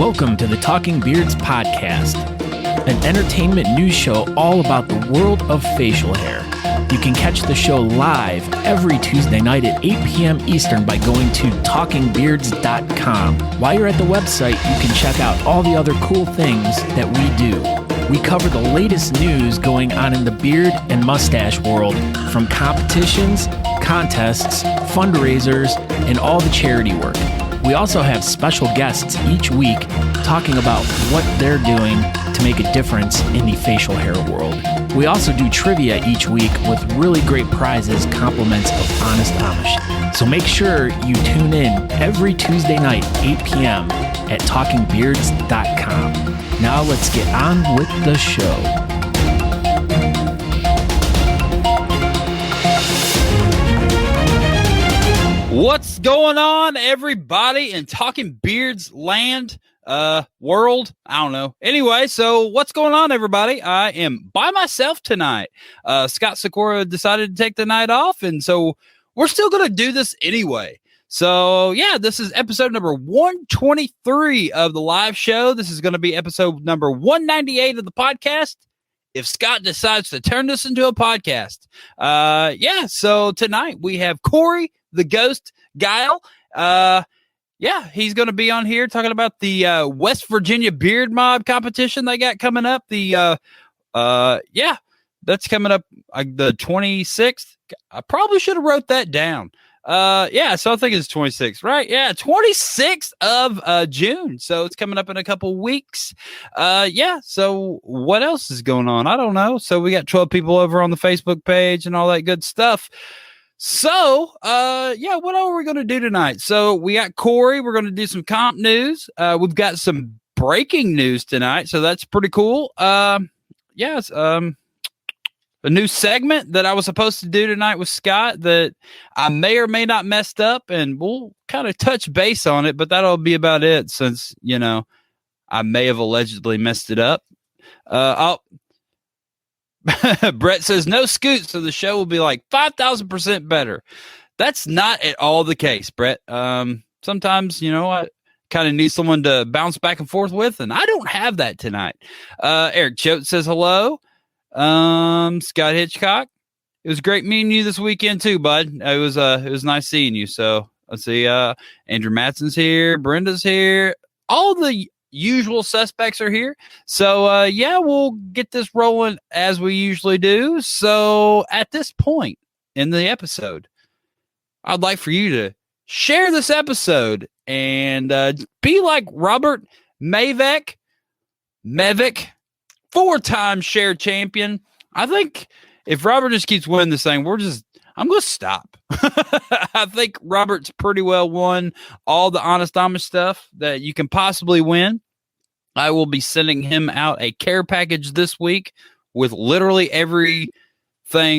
Welcome to the Talking Beards podcast, an entertainment news show all about the world of facial hair. You can catch the show live every Tuesday night at 8 p.m. Eastern by going to talkingbeards.com. While you're at the website, you can check out all the other cool things that we do. We cover the latest news going on in the beard and mustache world, from competitions, contests, fundraisers, and all the charity work. We also have special guests each week talking about what they're doing to make a difference in the facial hair world. We also do trivia each week with really great prizes, compliments of Honest Amish. So make sure you tune in every Tuesday night, 8 p.m. at talkingbeards.com. Now let's get on with the show. What's going on, everybody, in Talking Beards land, world? I don't know. Anyway, so what's going on, everybody? I am by myself tonight. Scott Sikora decided to take the night off, and so we're still going to do this anyway. So, yeah, this is episode number 123 of the live show. This is going to be episode number 198 of the podcast, if Scott decides to turn this into a podcast. So tonight we have Corey, the Ghost, Giehl. He's going to be on here talking about the West Virginia Beard Mob competition they got coming up. That's coming up the 26th. I probably should have wrote that down. So I think it's 26th, right? Yeah, 26th of June. So it's coming up in a couple weeks. So what else is going on? I don't know. So we got 12 people over on the Facebook page and all that good stuff. So, what are we going to do tonight? So we got Corey. We're going to do some comp news. We've got some breaking news tonight. So that's pretty cool. A new segment that I was supposed to do tonight with Scott that I may or may not messed up, and we'll kind of touch base on it, but that'll be about it since, I may have allegedly messed it up. Brett says no scoot, so the show will be like 5,000% better. That's not at all the case, Brett. Sometimes, I kind of need someone to bounce back and forth with, and I don't have that tonight. Eric Choate says hello. Scott Hitchcock, it was great meeting you this weekend too, bud. It was nice seeing you. So let's see, Andrew Matson's here, Brenda's here, all the usual suspects are here. So we'll get this rolling as we usually do. So at this point in the episode, I'd like for you to share this episode and be like Robert Mavick, 4-time share champion. I think if Robert just keeps winning this thing, I'm going to stop. I think Robert's pretty well won all the Honest Amish stuff that you can possibly win. I will be sending him out a care package this week with literally everything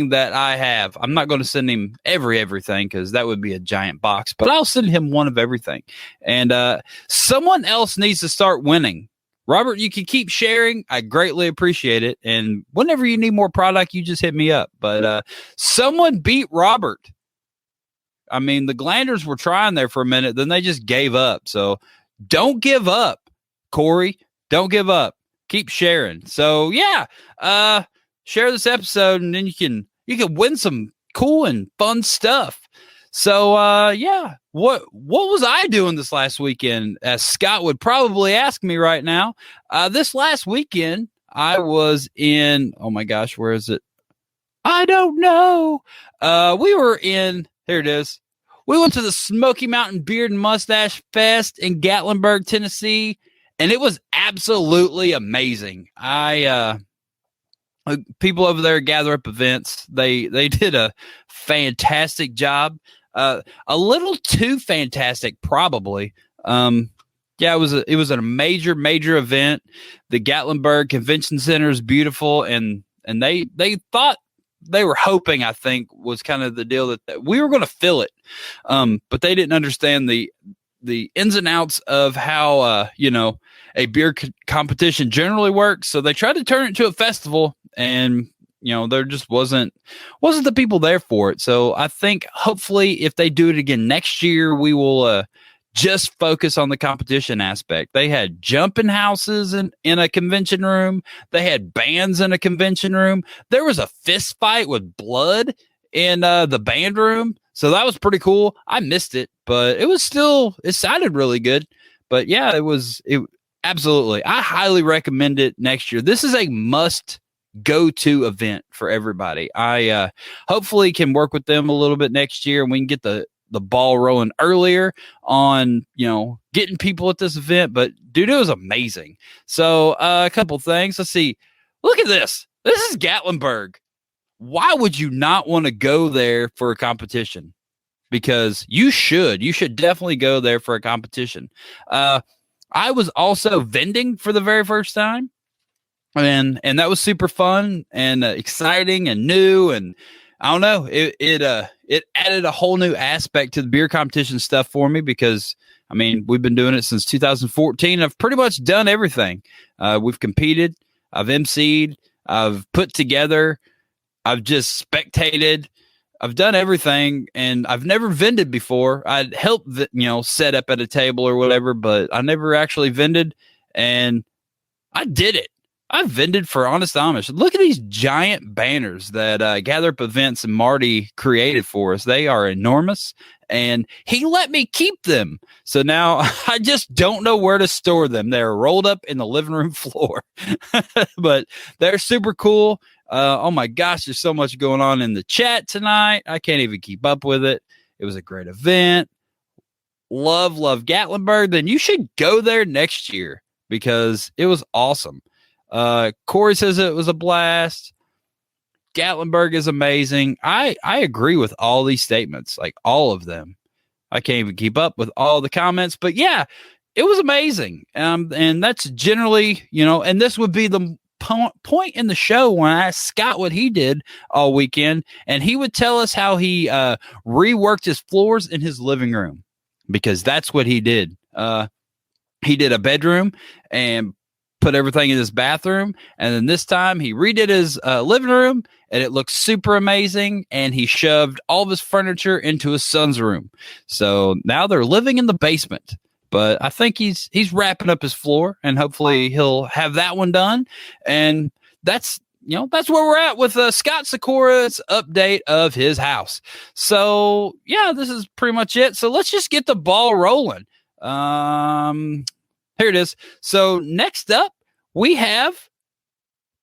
that I have. I'm not going to send him everything because that would be a giant box, but I'll send him one of everything. And someone else needs to start winning. Robert, you can keep sharing. I greatly appreciate it. And whenever you need more product, you just hit me up. But someone beat Robert. I mean, the Glanders were trying there for a minute. Then they just gave up. So don't give up, Corey. Don't give up. Keep sharing. So, share this episode, and then you can win some cool and fun stuff. So, what was I doing this last weekend? As Scott would probably ask me right now. This last weekend, I was in, oh my gosh, where is it? I don't know. Here it is. We went to the Smoky Mountain Beard and Mustache Fest in Gatlinburg, Tennessee, and it was absolutely amazing. People over there gather up events. They did a fantastic job. A little too fantastic, probably. It was a major event. The Gatlinburg Convention Center is beautiful, and they thought they were hoping, I think, was kind of the deal that we were going to fill it. But they didn't understand the ins and outs of how a beer competition generally works. So they tried to turn it into a festival, and there just wasn't the people there for it. So I think hopefully if they do it again next year, we will just focus on the competition aspect. They had jumping houses in a convention room. They had bands in a convention room. There was a fist fight with blood in the band room. So that was pretty cool. I missed it, but it sounded really good. But yeah, it absolutely. I highly recommend it next year. This is a must go-to event for everybody. I hopefully can work with them a little bit next year and we can get the ball rolling earlier on, getting people at this event. But dude, it was amazing. So a couple things. Let's see. Look at this. This is Gatlinburg. Why would you not want to go there for a competition? Because you should definitely go there for a competition. I was also vending for the very first time, and that was super fun and exciting and new. And I don't know, it added a whole new aspect to the beer competition stuff for me because, I mean, we've been doing it since 2014. I've pretty much done everything. We've competed, I've emceed, I've put together, I've just spectated, I've done everything, and I've never vended before. I'd helped, set up at a table or whatever, but I never actually vended, and I did it. I vended for Honest Amish. Look at these giant banners that Gather Up Events and Marty created for us. They are enormous, and he let me keep them. So now I just don't know where to store them. They're rolled up in the living room floor, but they're super cool. Oh my gosh, there's so much going on in the chat tonight. I can't even keep up with it. It was a great event. Love Gatlinburg. Then you should go there next year because it was awesome. Corey says it was a blast. Gatlinburg is amazing. I agree with all these statements, like all of them. I can't even keep up with all the comments, but yeah, it was amazing. And that's generally, and this would be the point in the show when I asked Scott what he did all weekend, and he would tell us how he reworked his floors in his living room, because that's what he did. He did a bedroom and put everything in his bathroom, and then this time he redid his living room, and it looks super amazing, and he shoved all of his furniture into his son's room. So now they're living in the basement. But I think he's wrapping up his floor, and hopefully he'll have that one done. And that's where we're at with Scott Sikora's update of his house. So yeah, this is pretty much it. So let's just get the ball rolling. Here it is. So next up, we have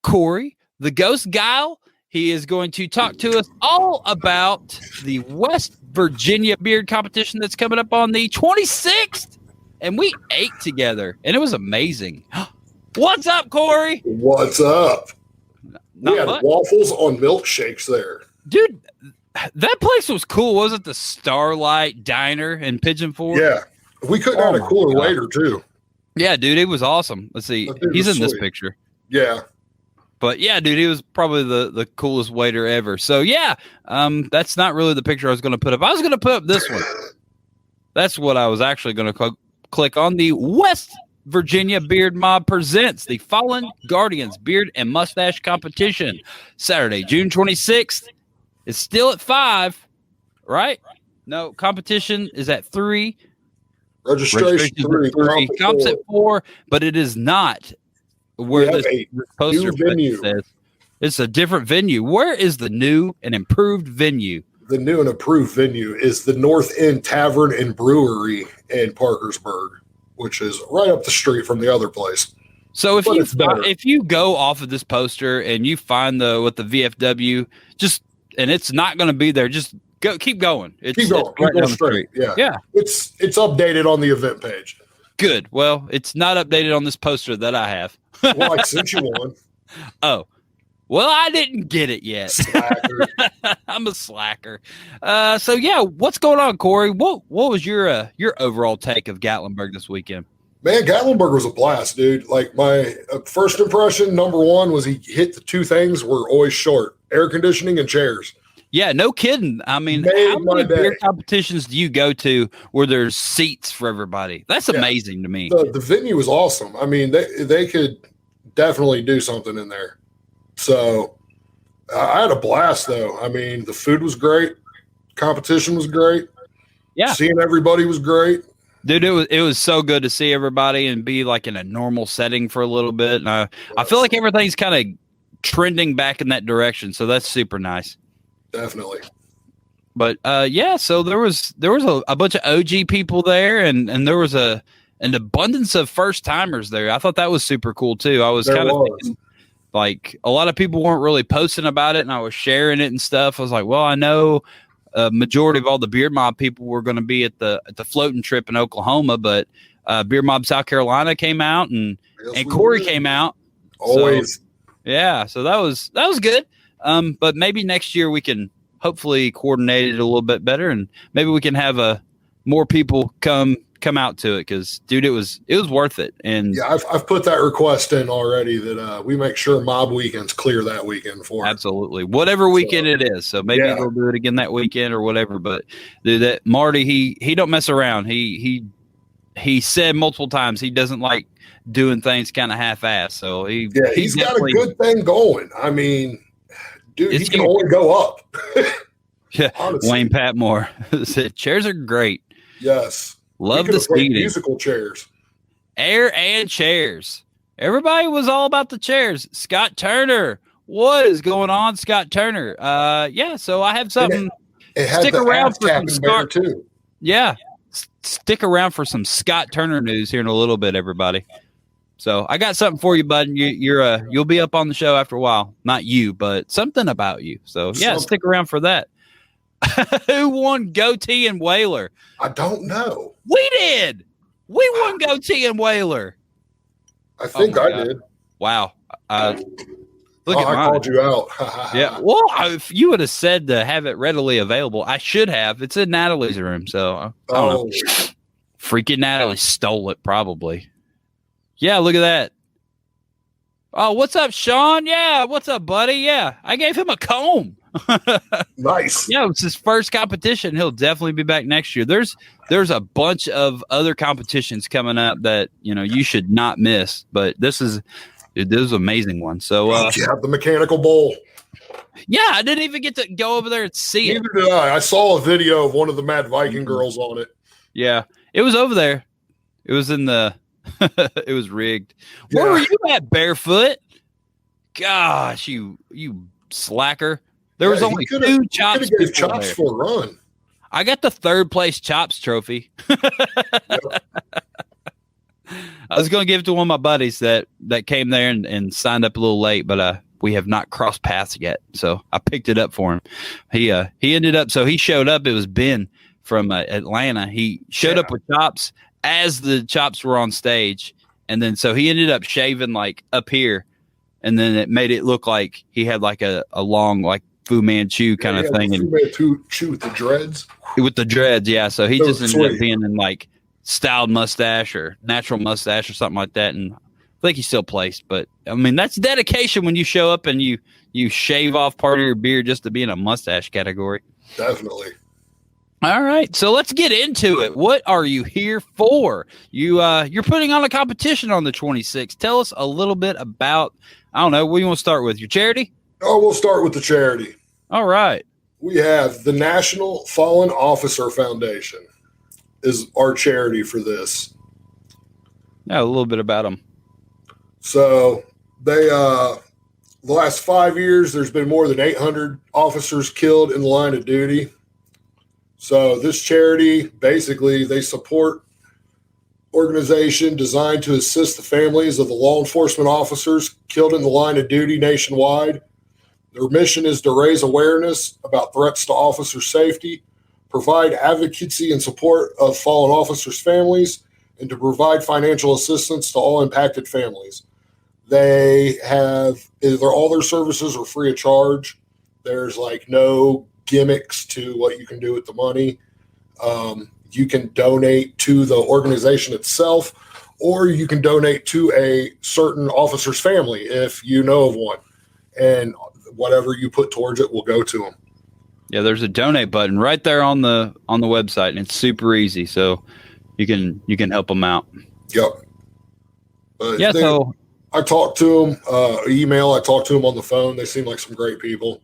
Corey, the Ghost Giehl. He is going to talk to us all about the West Virginia beard competition that's coming up on the 26th. And we ate together, and it was amazing. What's up, Corey? What's up? Not we had much. waffles on milkshakes there. Dude, that place was cool. Was it the Starlight Diner in Pigeon Forge? Yeah. We couldn't add a cooler waiter, too. Yeah, dude, it was awesome. Let's see. He's in this picture. Yeah. But yeah, dude, he was probably the coolest waiter ever. So yeah, that's not really the picture I was going to put up. I was going to put up this one. That's what I was actually going to click on. The West Virginia Beard Mob presents the Fallen Guardians Beard and Mustache Competition, Saturday, June 26th. It's still at 5, right? No, competition is at 3. Registration 3. Comps at 4, but it is not where this poster says. It's a different venue. Where is the new and improved venue? The new and approved venue is the North End Tavern and Brewery in Parkersburg, which is right up the street from the other place. So if you go off of this poster and you find the VFW, and it's not going to be there, just keep going. Keep going straight. Yeah. It's updated on the event page. Good. Well, it's not updated on this poster that I have. Well, I sent you one. Oh. Well, I didn't get it yet. Slacker. I'm a slacker. So yeah, what's going on, Corey? What was your overall take of Gatlinburg this weekend? Man, Gatlinburg was a blast, dude. Like my first impression, number one was he hit the two things were always short: air conditioning and chairs. Yeah, no kidding. I mean, how many beer competitions do you go to where there's seats for everybody? That's amazing to me. The venue was awesome. I mean, they could definitely do something in there. So I had a blast, though. I mean, the food was great. Competition was great. Yeah. Seeing everybody was great. Dude, it was so good to see everybody and be like in a normal setting for a little bit. And I feel like everything's kind of trending back in that direction. So that's super nice. Definitely. But yeah, so there was a bunch of OG people there, and there was an abundance of first timers there. I thought that was super cool too. I was kind of thinking, like, a lot of people weren't really posting about it, and I was sharing it and stuff. I was like, well, I know a majority of all the Beard Mob people were going to be at the floating trip in Oklahoma, but Beard Mob South Carolina came out, and Corey came out. Always. So, yeah, so that was good. But maybe next year we can hopefully coordinate it a little bit better, and maybe we can have more people come out to it, because dude, it was worth it. And yeah, I've put that request in already that we make sure Mob Weekends clear that weekend for absolutely whatever weekend it is. So maybe they'll do it again that weekend or whatever. But dude, that Marty, he don't mess around. He said multiple times he doesn't like doing things kind of half-assed. So he's got a good thing going. I mean, dude, he can only go up. Yeah, Wayne Patmore said chairs are great. Yes. Love the seating. Musical chairs. Air and chairs. Everybody was all about the chairs. Scott Turner. What is going on, Scott Turner? Yeah, so I have something. Stick around for some Scott too. Yeah. Stick around for some Scott Turner news here in a little bit, everybody. So I got something for you, bud. You'll be up on the show after a while. Not you, but something about you. So yeah, stick around for that. Who won Goatee and Whaler? I don't know. We did. We won Goatee and Whaler. I think I did. Wow. Look at I called you out. Yeah. Well, if you would have said to have it readily available, I should have. It's in Natalie's room, so I don't know. Freaking Natalie stole it, probably. Yeah, look at that. Oh, what's up, Sean? Yeah, what's up, buddy? Yeah, I gave him a comb. Nice. Yeah, it was his first competition. He'll definitely be back next year. There's a bunch of other competitions coming up that you should not miss. But this is an amazing one. So the mechanical bowl. Yeah, I didn't even get to go over there and see it. Neither did I. I saw a video of one of the Mad Viking girls on it. Yeah, it was over there. It was in the. It was rigged. Yeah. Where were you at, Barefoot? Gosh, you slacker. There was only 2 chops. Gave chops for a run. I got the 3rd place chops trophy. I was going to give it to one of my buddies that came there and signed up a little late, but we have not crossed paths yet. So I picked it up for him. He ended up, so he showed up. It was Ben from Atlanta. He showed up with chops as the chops were on stage. And then so he ended up shaving like up here. And then it made it look like he had like a long, like, Fu Manchu kind of thing. Fu Manchu with the dreads. With the dreads, yeah. So he just ended up being in like styled mustache or natural mustache or something like that. And I think he still placed. But I mean, that's dedication when you show up and you shave off part of your beard just to be in a mustache category. Definitely. All right, so let's get into it. What are you here for? You're putting on a competition on the 26th. Tell us a little bit about, I don't know, what do you want to start with? Your charity? Oh, we'll start with the charity. All right. We have the National Fallen Officer Foundation is our charity for this. Yeah, a little bit about them. So they, the last 5 years, there's been more than 800 officers killed in the line of duty. So this charity, basically, they support organization designed to assist the families of the law enforcement officers killed in the line of duty nationwide. Their mission is to raise awareness about threats to officer safety, provide advocacy and support of fallen officers' families, and to provide financial assistance to all impacted families. They have all their services are free of charge. There's like no gimmicks to what you can do with the money. You can donate to the organization itself, or you can donate to a certain officer's family if you know of one. And whatever you put towards it will go to them. Yeah, there's a donate button right there on the website, and it's super easy. So you can help them out. Yep. Yeah. So I talked to them, email. I talked to them on the phone. They seem like some great people.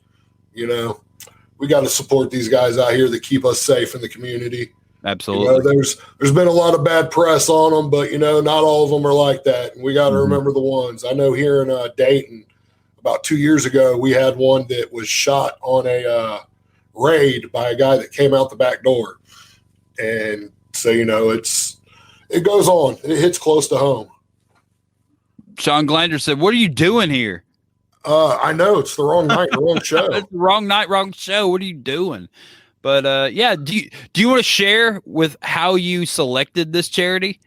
We got to support these guys out here that keep us safe in the community. Absolutely. There's been a lot of bad press on them, but not all of them are like that. And we got to remember the ones. I know here in Dayton, about 2 years ago, we had one that was shot on a raid by a guy that came out the back door. And so, it goes on. It hits close to home. Sean Glander said, "What are you doing here?" I know it's the wrong night, the wrong show. It's the wrong night, wrong show. What are you doing? But yeah, do you want to share with how you selected this charity?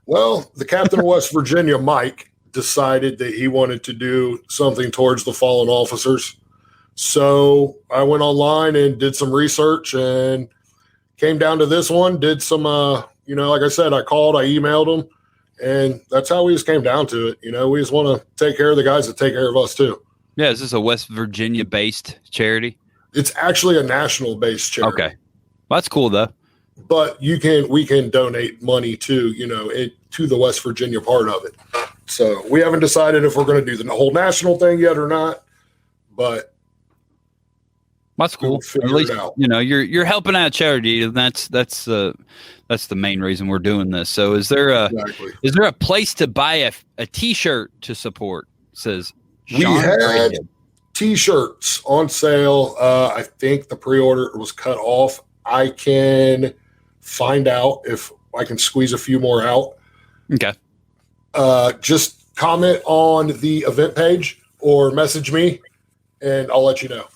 Well, the captain of West Virginia, Mike, decided that he wanted to do something towards the fallen officers. So I went online and did some research and came down to this one, did some, like I said, I called, I emailed them, and that's how we just came down to it. We just want to take care of the guys that take care of us too. Yeah. Is this a West Virginia based charity? It's actually a national based charity. Okay. Well, that's cool though. But we can donate money to, to the West Virginia part of it. So we haven't decided if we're going to do the whole national thing yet or not, but that's cool. At least, you're helping out charity, and that's the main reason we're doing this. So is there a place to buy a t-shirt to support? Says we had t-shirts on sale. I think the pre-order was cut off. I can find out if I can squeeze a few more out. Okay. Just comment on the event page or message me, and I'll let you know.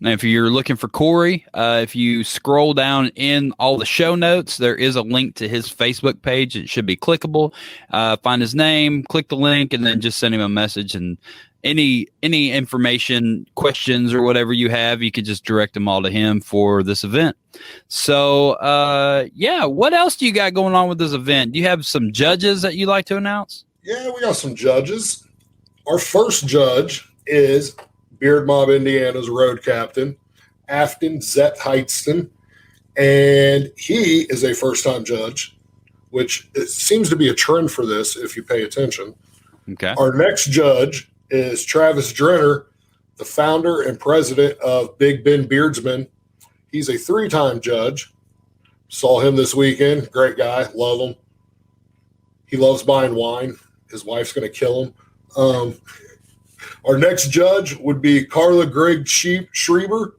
And if you're looking for Corey, if you scroll down in all the show notes, there is a link to his Facebook page. It should be clickable. Find his name, click the link, and then just send him a message. And any information, questions, or whatever you have, you could just direct them all to him for this event. So, what else do you got going on with this event? Do you have some judges that you like to announce? Yeah, we got some judges. Our first judge is Beard Mob Indiana's road captain, Afton Zet Heitston, and he is a first-time judge, which it seems to be a trend for this if you pay attention. Okay. Our next judge is Travis Drenner, the founder and president of Big Ben Beardsman. He's a 3-time judge. Saw him this weekend. Great guy. Love him. He loves buying wine. His wife's going to kill him. Our next judge would be Carla Grigg Schreiber,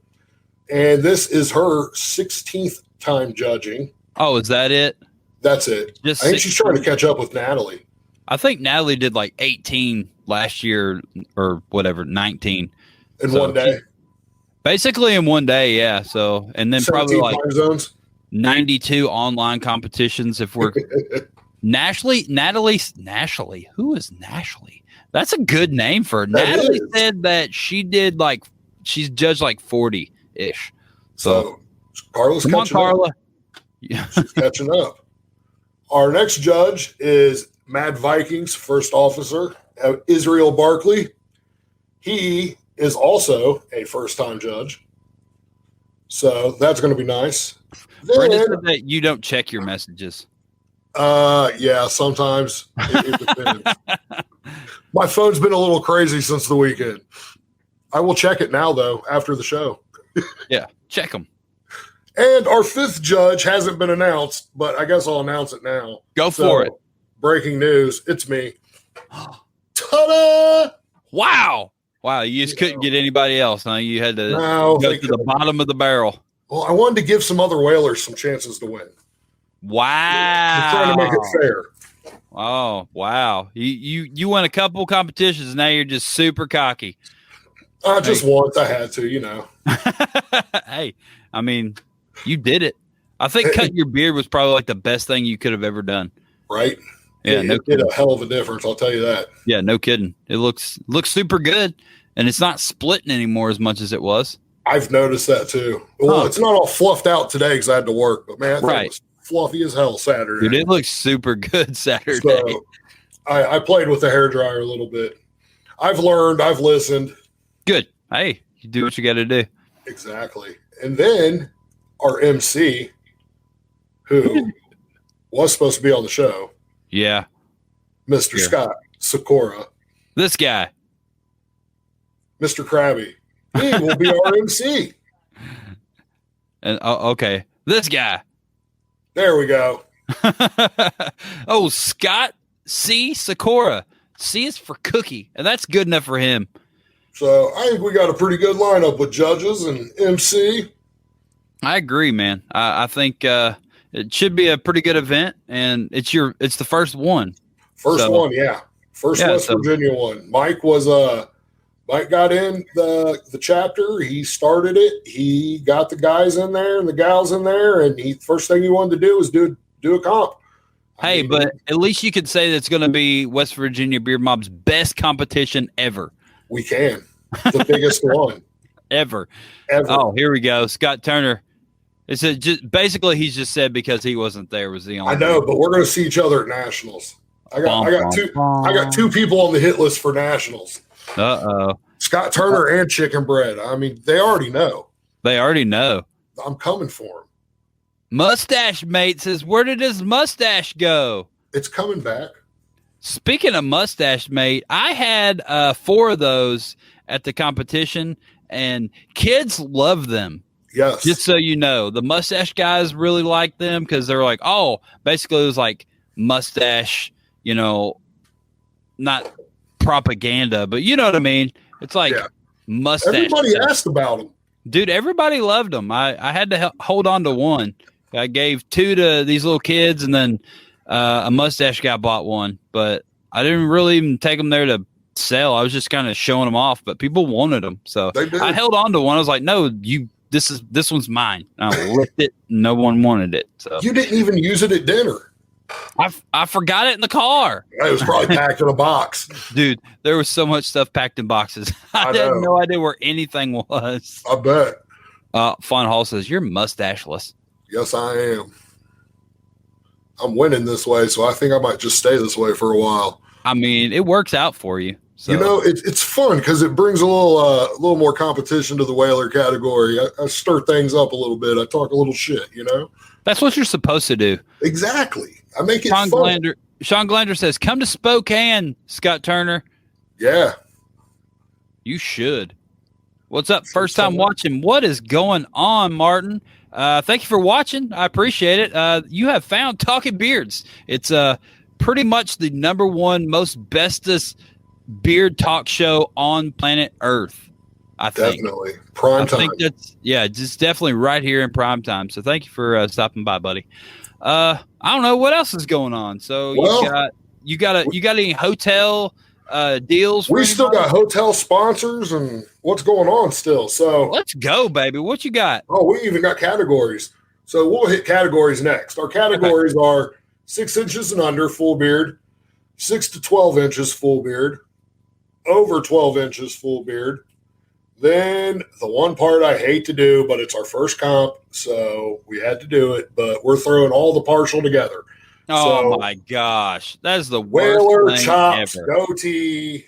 and this is her 16th time judging. Oh, is that it? That's it. I think she's trying to catch up with Natalie. I think Natalie did like 18 last year or whatever, 19. In one day? Basically in one day, yeah. So, and then probably like time zones. 92 online competitions if we're Natalie. Who is Natalie? That's a good name for her. Natalie said that she's judged like 40-ish. So Carla's come on, Carla. Yeah. She's catching up. Our next judge is Mad Vikings first officer, Israel Barkley. He is also a first-time judge. So that's going to be nice. Brenda said that you don't check your messages. Yeah, sometimes it depends. My phone's been a little crazy since the weekend. I will check it now, though, after the show. Yeah, check them. And our 5th judge hasn't been announced, but I guess I'll announce it now. Go for it. Breaking news. It's me. Ta-da! Wow. Wow, you just couldn't get anybody else, huh? You had to go to the bottom of the barrel. Well, I wanted to give some other whalers some chances to win. Wow. I'm trying to make it fair. Oh, wow. You won a couple competitions, and now you're just super cocky. Just once I had to, Hey, I mean, you did it. I think cutting your beard was probably like the best thing you could have ever done. Right? Yeah, it did a hell of a difference, I'll tell you that. Yeah, no kidding. It looks super good, and it's not splitting anymore as much as it was. I've noticed that too. Well, it's not all fluffed out today because I had to work, but man, it was fluffy as hell Saturday. Dude, it looks super good Saturday. So, I played with the hairdryer a little bit. I've learned. I've listened. Good. Hey, you do what you got to do. Exactly. And then our MC, who was supposed to be on the show. Yeah. Mr. Scott Sikora. This guy. Mr. Krabby. He will be our MC. And okay. This guy. There we go. Oh, Scott C. Sakura. C is for cookie, and that's good enough for him. So I think we got a pretty good lineup with judges and MC. I agree, man. I think it should be a pretty good event, and it's the first one. First one, yeah. First West Virginia one. Mike got in the chapter. He started it. He got the guys in there and the gals in there, and first thing he wanted to do was do a comp. Hey, but at least you could say that's going to be West Virginia Beard Mob's best competition ever. We can. The biggest one. Ever. Oh, here we go. Scott Turner. It's basically he's just said because he wasn't there was the only. I know, but we're going to see each other at nationals. I got two people on the hit list for nationals. Scott Turner and Chicken Bread. I mean, they already know. I'm coming for him. Mustache Mate says, where did his mustache go? It's coming back. Speaking of Mustache Mate, I had 4 of those at the competition, and kids love them. Yes. Just so you know, the mustache guys really like them because they're like, oh, basically it was like mustache, not propaganda, but you know what I mean? It's like mustache. Everybody asked about them. Dude, everybody loved them. I had to hold on to one. I gave 2 to these little kids, and then a mustache guy bought one. But I didn't really even take them there to sell. I was just kind of showing them off, but people wanted them. So I held on to one. I was like, no, this one's mine. I licked it. No one wanted it. So you didn't even use it at dinner. I forgot it in the car. It was probably packed in a box. Dude, there was so much stuff packed in boxes. I had no idea where anything was. I bet. Fun Hall says, you're mustacheless. Yes, I am. I'm winning this way, so I think I might just stay this way for a while. I mean, it works out for you. So. It's fun because it brings a little more competition to the whaler category. I stir things up a little bit. I talk a little shit, That's what you're supposed to do. Exactly. I make it fun. Sean Glander says, come to Spokane, Scott Turner. Yeah. You should. What's up? First time watching. What is going on, Martin? Thank you for watching. I appreciate it. You have found Talking Beards. It's pretty much the #1 most bestest beard talk show on planet Earth. I think. Definitely. Prime time. I think just definitely right here in prime time. So thank you for stopping by, buddy. I don't know what else is going on. So you got any hotel deals? We still got hotel sponsors and what's going on still. So let's go, baby. What you got? Oh, we even got categories. So we'll hit categories next. Our categories are 6 inches and under full beard, 6 to 12 inches full beard, over 12 inches full beard. Then the one part I hate to do, but it's our first comp, so we had to do it. But we're throwing all the partial together. Oh, my gosh. That's the worst whaler, thing chops, ever. goatee.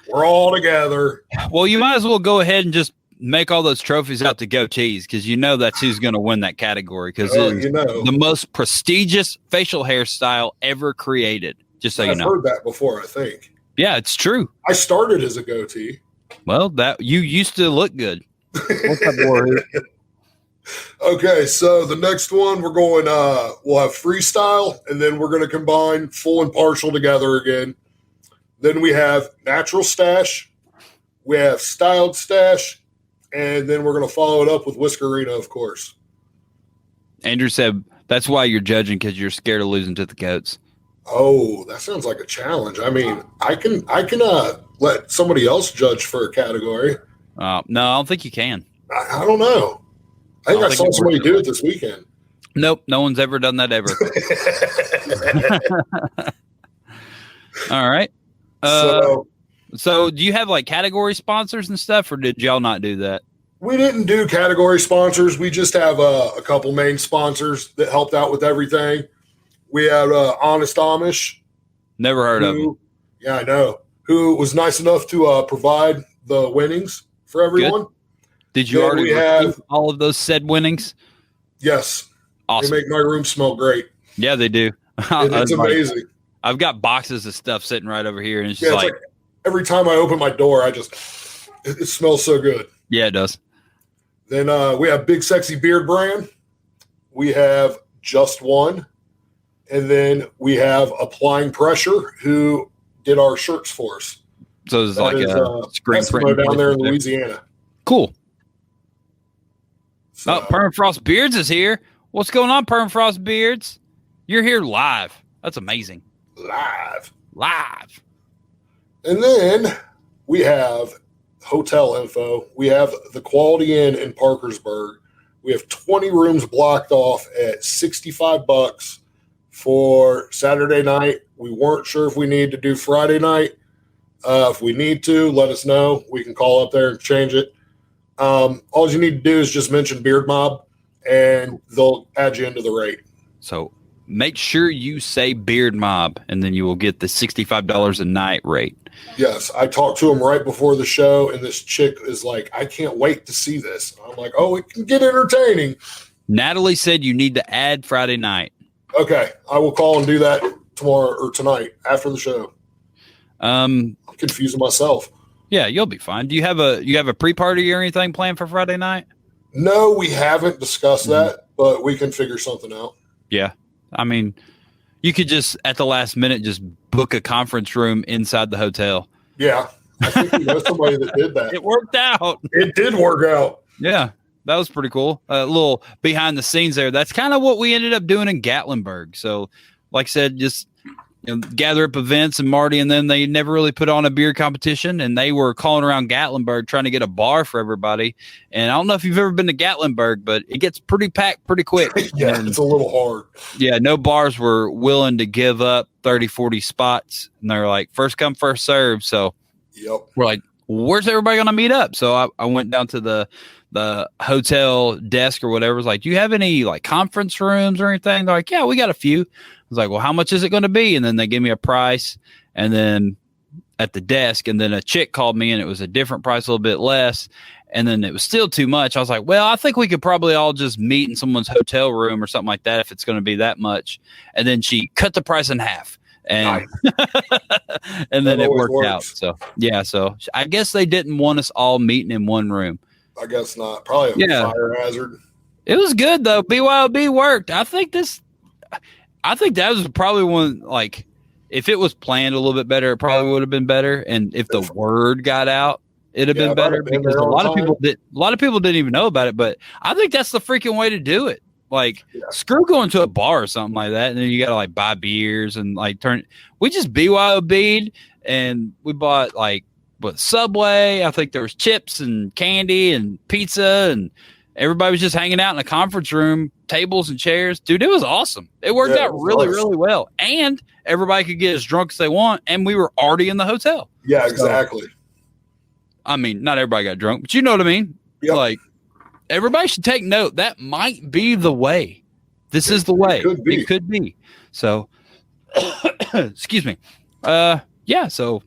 We're all together. Well, you might as well go ahead and just make all those trophies out to goatees because that's who's going to win that category because it's the most prestigious facial hairstyle ever created, just so you know. I've heard that before, I think. Yeah, it's true. I started as a goatee. Well, that you used to look good. What's up, Warrior? Okay, so the next one we're going we'll have freestyle and then we're going to combine full and partial together again. Then we have natural stash, we have styled stash, and then we're going to follow it up with Whiskerina, of course. Andrew said that's why you're judging because you're scared of losing to the goats. Oh, that sounds like a challenge. I mean, I can let somebody else judge for a category. No, I don't think you can. I don't know. I think I saw somebody do it this weekend. Nope, no one's ever done that ever. All right. So do you have like category sponsors and stuff, or did y'all not do that? We didn't do category sponsors. We just have a couple main sponsors that helped out with everything. We had Honest Amish. Never heard of him. Yeah, I know. Who was nice enough to provide the winnings for everyone. Good. Did you already have all of those said winnings? Yes. Awesome. They make my room smell great. Yeah, they do. It's amazing. I've got boxes of stuff sitting right over here, and it's just it's like every time I open my door, it smells so good. Yeah, it does. Then we have Big Sexy Beard Brand. We have just won. And then we have Applying Pressure, who did our shirts for us. So it's like a screen Eskimo print down there in Louisiana. Cool. So, Permafrost Beards is here. What's going on, Permafrost Beards? You're here live. That's amazing. live. And then we have hotel info. We have the Quality Inn in Parkersburg. We have 20 rooms blocked off at $65 for Saturday night. We weren't sure if we need to do Friday night. If we need to, let us know. We can call up there and change it. All you need to do is just mention Beard Mob, and they'll add you into the rate. So make sure you say Beard Mob, and then you will get the $65 a night rate. Yes, I talked to him right before the show, and this chick is like, I can't wait to see this. I'm like, oh, it can get entertaining. Natalie said you need to add Friday night. Okay, I will call and do that tomorrow or tonight after the show. I'm confusing myself. Yeah, you'll be fine. Do you have a pre-party or anything planned for Friday night? No, we haven't discussed that, but we can figure something out. Yeah. I mean, you could just at the last minute just book a conference room inside the hotel. Yeah. I think we know somebody that did that. It worked out. It did work out. Yeah. That was pretty cool. A little behind the scenes there. That's kind of what we ended up doing in Gatlinburg. So, like I said, just gather up events, and Marty and then they never really put on a beer competition, and they were calling around Gatlinburg trying to get a bar for everybody. And I don't know if you've ever been to Gatlinburg, but it gets pretty packed pretty quick. Yeah, and it's a little hard. Yeah, no bars were willing to give up 30, 40 spots. And they're like, first come, first serve. So we're like, where's everybody going to meet up? So I went down to the hotel desk or whatever. Was like, do you have any like conference rooms or anything? They're like, yeah, we got a few. I was like, well, how much is it going to be? And then they gave me a price, and then at the desk, and then a chick called me and it was a different price, a little bit less. And then it was still too much. I was like, well, I think we could probably all just meet in someone's hotel room or something like that if it's going to be that much. And then she cut the price in half. And and then it worked out. So yeah, so I guess they didn't want us all meeting in one room. I guess not. Probably a fire hazard. It was good though. BYOB worked. I think that was probably one, like, if it was planned a little bit better, it probably would have been better. And if the word got out, it'd have been better, because a lot of people didn't even know about it. But I think that's the freaking way to do it. Like, screw going to a bar or something like that, and then you got to like buy beers and like we just BYOB'd, and we bought like Subway. I think there was chips and candy and pizza, and everybody was just hanging out in a conference room, tables and chairs. Dude, it was awesome. It worked out really, really well. And everybody could get as drunk as they want, and we were already in the hotel. Yeah, exactly. So, I mean, not everybody got drunk, but you know what I mean? Yep. Like, everybody should take note. That might be the way. This is the way. It could be. So, excuse me. Yeah, so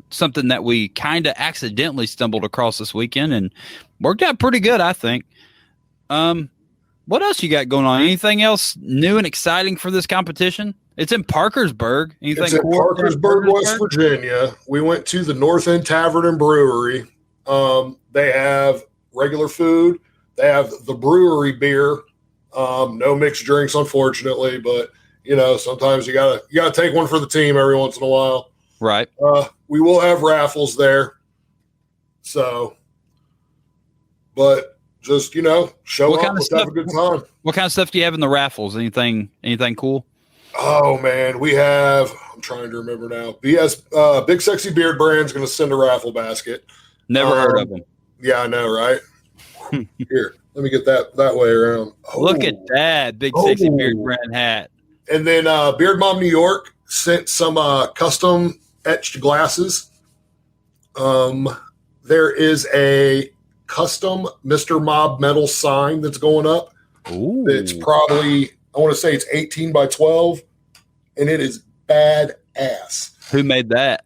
something that we kind of accidentally stumbled across this weekend and worked out pretty good, I think. What else you got going on? Anything else new and exciting for this competition? It's in Parkersburg. It's in Parkersburg, West Virginia. We went to the North End Tavern and Brewery. They have regular food. They have the brewery beer. No mixed drinks, unfortunately, but sometimes you gotta take one for the team every once in a while. Right. We will have raffles there. So, but just, show up, let's have a good time. What kind of stuff do you have in the raffles? Anything cool? Oh man, I'm trying to remember now. Big Sexy Beard Brand's going to send a raffle basket. Never heard of them. Yeah, I know, right? Here, let me get that way around. Look at that Big Sexy Beard Brand hat. And then Beard Mom New York sent some custom etched glasses. There is a custom Mr. Mob metal sign that's going up. Ooh. It's probably, I want to say it's 18 by 12, and it is badass. Who made that?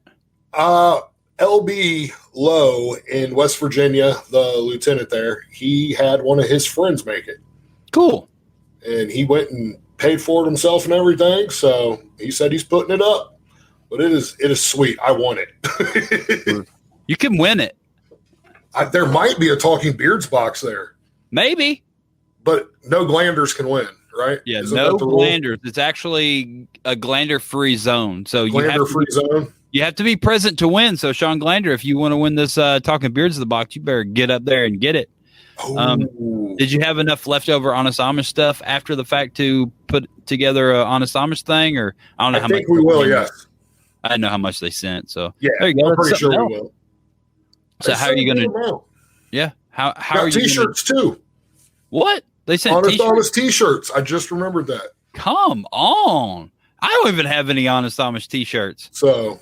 LB Lowe in West Virginia, the lieutenant there, he had one of his friends make it. Cool. And he went and paid for it himself and everything. So he said he's putting it up. But it is sweet. I want it. You can win it. There might be a Talking Beards box there. Maybe. But no glanders can win. right? Yeah, Isn't no that the rule? glanders. It's actually a glander-free zone. So Glander-free zone. you have to be present to win. So Sean Glander, if you want to win this Talking Beards of the box, you better get up there and get it. Did you have enough leftover Honest Amish stuff after the fact to put together a Honest Amish thing, or I don't know I how think much? we will. Yes. I don't know how much they sent. So Yeah, there you go. I'm That's pretty sure something we else. will. So how are you going to? to? Yeah. How Got are you? T-shirts too. What they sent? Honest T-shirts. I just remembered that. Come on! I don't even have any Honest Amish T-shirts. So.